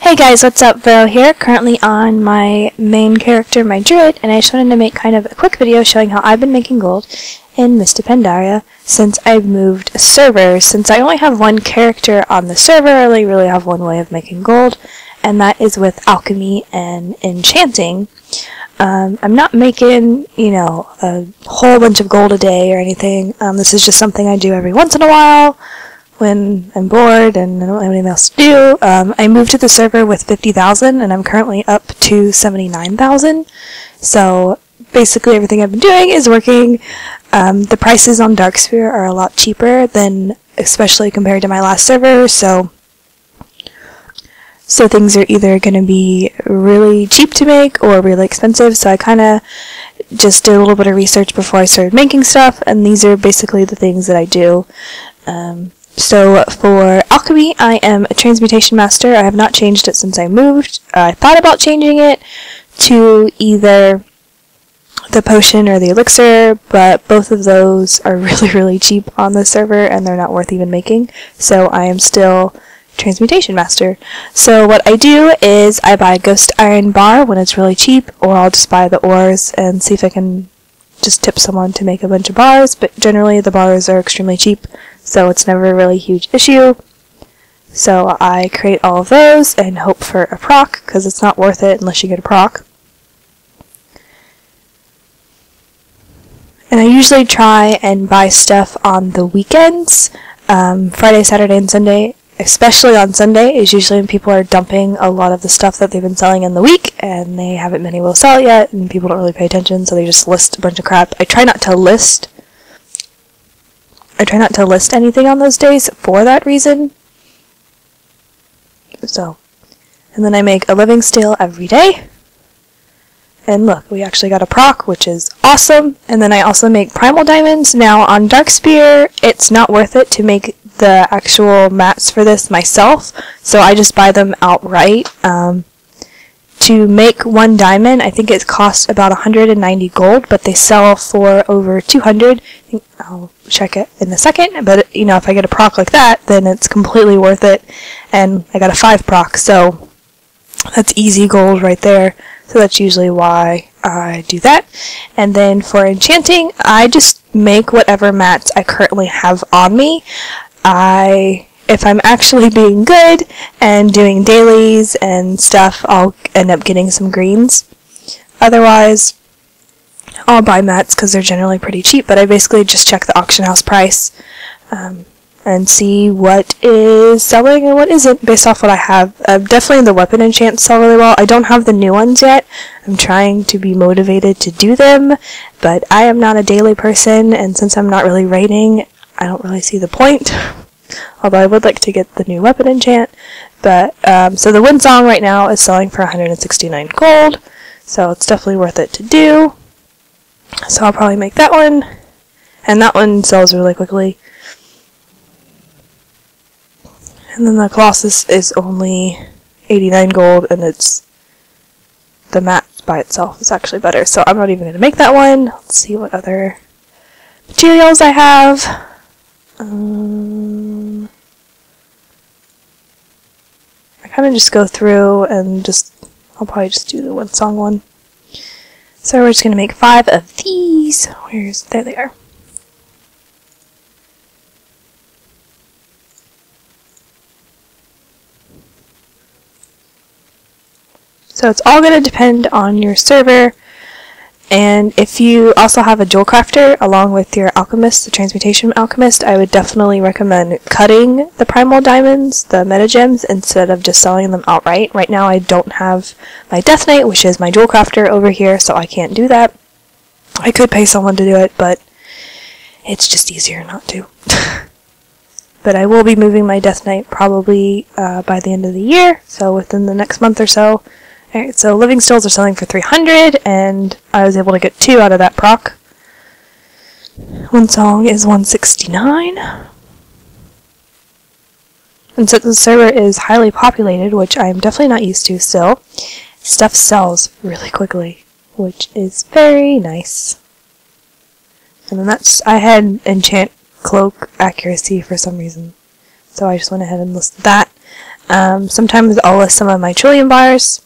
Hey guys, what's up? Vero here, currently on my main character, my druid, and I just wanted to make kind of a quick video showing how I've been making gold in Mist of Pandaria since I've moved servers. Since I only have one character on the server, I only really have one way of making gold, and that is with alchemy and enchanting. I'm not making, a whole bunch of gold a day or anything. This is just something I do every once in a while when I'm bored and I don't have anything else to do. I moved to the server with 50,000 and I'm currently up to 79,000. So basically everything I've been doing is working. The prices on Darksphere are a lot cheaper than, especially compared to my last server, so things are either going to be really cheap to make or really expensive. So I kind of just did a little bit of research before I started making stuff, and these are basically the things that I do. So for alchemy, I am a transmutation master. I have not changed it since I moved. I thought about changing it to either the potion or the elixir, but both of those are really cheap on the server and they're not worth even making. So I am still Transmutation Master. So what I do is I buy Ghost Iron Bar when it's really cheap, or I'll just buy the ores and see if I can just tip someone to make a bunch of bars, but generally the bars are extremely cheap, so it's never a really huge issue. So I create all of those and hope for a proc, because it's not worth it unless you get a proc. And I usually try and buy stuff on the weekends. Friday, Saturday, and Sunday, especially on Sunday, is usually when people are dumping a lot of the stuff that they've been selling in the week, and they haven't been able to sell it yet, and people don't really pay attention, so they just list a bunch of crap. I try not to list anything on those days for that reason. So, and then I make a living steel every day. And look, we actually got a proc, which is awesome. And then I also make Primal Diamonds. Now on Darksphere, it's not worth it to make the actual mats for this myself, so I just buy them outright. To make one diamond, I think it costs about 190 gold, but they sell for over 200. I think I'll check it in a second, but if I get a proc like that, then it's completely worth it. And I got a 5 proc, so that's easy gold right there. So that's usually why I do that. And then for enchanting, I just make whatever mats I currently have on me. If I'm actually being good and doing dailies and stuff, I'll end up getting some greens. Otherwise, I'll buy mats because they're generally pretty cheap, but I basically just check the auction house price and see what is selling and what isn't based off what I have. Definitely the weapon enchants sell really well. I don't have the new ones yet. I'm trying to be motivated to do them, but I am not a daily person, and since I'm not really raiding, I don't really see the point. Although I would like to get the new weapon enchant. But, so the Windsong right now is selling for 169 gold, so it's definitely worth it to do. So I'll probably make that one, and that one sells really quickly. And then the Colossus is only 89 gold, and it's the mat by itself is actually better, so I'm not even going to make that one. Let's see what other materials I have. I kind of just go through and I'll probably just do the Windsong one. So we're just going to make 5 of these. There they are. So it's all going to depend on your server, and if you also have a jewel crafter along with your alchemist, the transmutation alchemist, I would definitely recommend cutting the Primal Diamonds, the meta gems, instead of just selling them outright. Right now I don't have my Death Knight, which is my jewel crafter over here, so I can't do that. I could pay someone to do it, but it's just easier not to. But I will be moving my Death Knight probably by the end of the year, so within the next month or so. Alright, so living stills are selling for 300, and I was able to get 2 out of that proc. Windsong is 169. And since the server is highly populated, which I'm definitely not used to still, stuff sells really quickly, which is very nice. And then I had enchant cloak accuracy for some reason, so I just went ahead and listed that. Sometimes I'll list some of my Trillium Bars.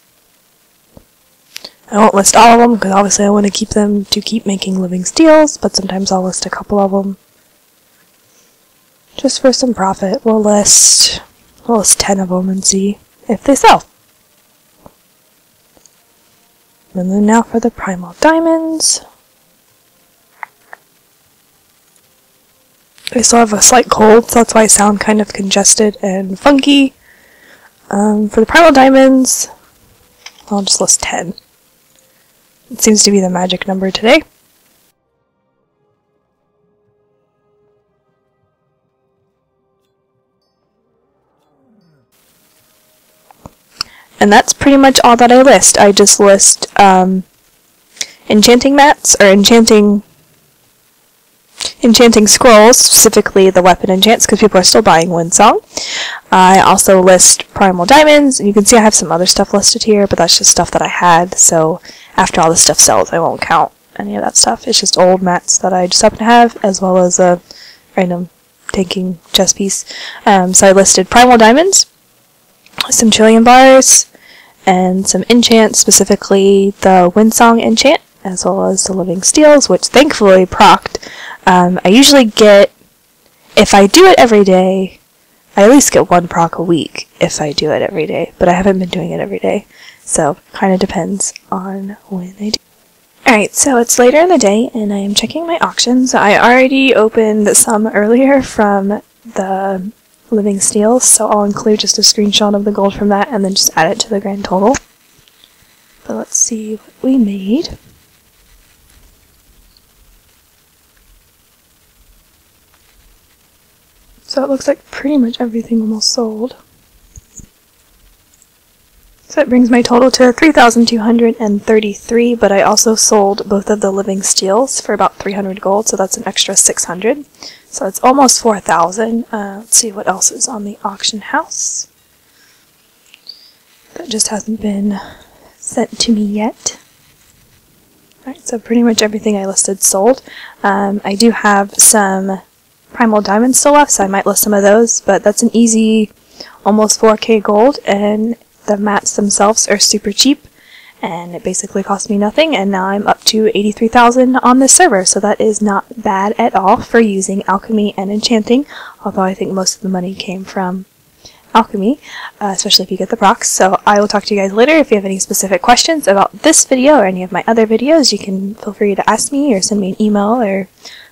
I won't list all of them because obviously I want to keep making living steels, but sometimes I'll list a couple of them just for some profit. We'll list 10 of them and see if they sell. And then now for the Primal Diamonds. I still have a slight cold, so that's why I sound kind of congested and funky. For the Primal Diamonds, I'll just list 10. It seems to be the magic number today. And that's pretty much all that I list. I just list enchanting mats, or enchanting scrolls, specifically the weapon enchants, because people are still buying Windsong. I also list Primal Diamonds, and you can see I have some other stuff listed here, but that's just stuff that I had, so after all this stuff sells, I won't count any of that stuff. It's just old mats that I just happen to have, as well as a random tanking chest piece. So I listed Primal Diamonds, some Trillium Bars, and some enchants, specifically the Windsong enchant, as well as the living steels, which thankfully procced. I usually get, if I do it every day, I at least get 1 proc a week if I do it every day, but I haven't been doing it every day, so kind of depends on when I do. Alright, so it's later in the day, and I am checking my auctions. I already opened some earlier from the living steels, so I'll include just a screenshot of the gold from that and then just add it to the grand total. But let's see what we made. So it looks like pretty much everything almost sold. So it brings my total to 3,233, but I also sold both of the living steels for about 300 gold, so that's an extra 600. So it's almost 4,000. Let's see what else is on the auction house. That just hasn't been sent to me yet. Alright, so pretty much everything I listed sold. I do have some Primal Diamonds still left, so I might list some of those, but that's an easy almost 4k gold, and the mats themselves are super cheap, and it basically cost me nothing, and now I'm up to 83,000 on this server, so that is not bad at all for using alchemy and enchanting, although I think most of the money came from alchemy, especially if you get the procs. So I will talk to you guys later. If you have any specific questions about this video or any of my other videos, you can feel free to ask me or send me an email or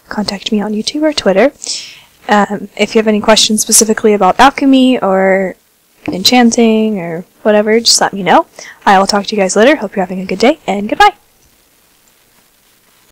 contact me on YouTube or Twitter. If you have any questions specifically about alchemy or enchanting or whatever, just let me know. I will talk to you guys later. Hope you're having a good day, and goodbye!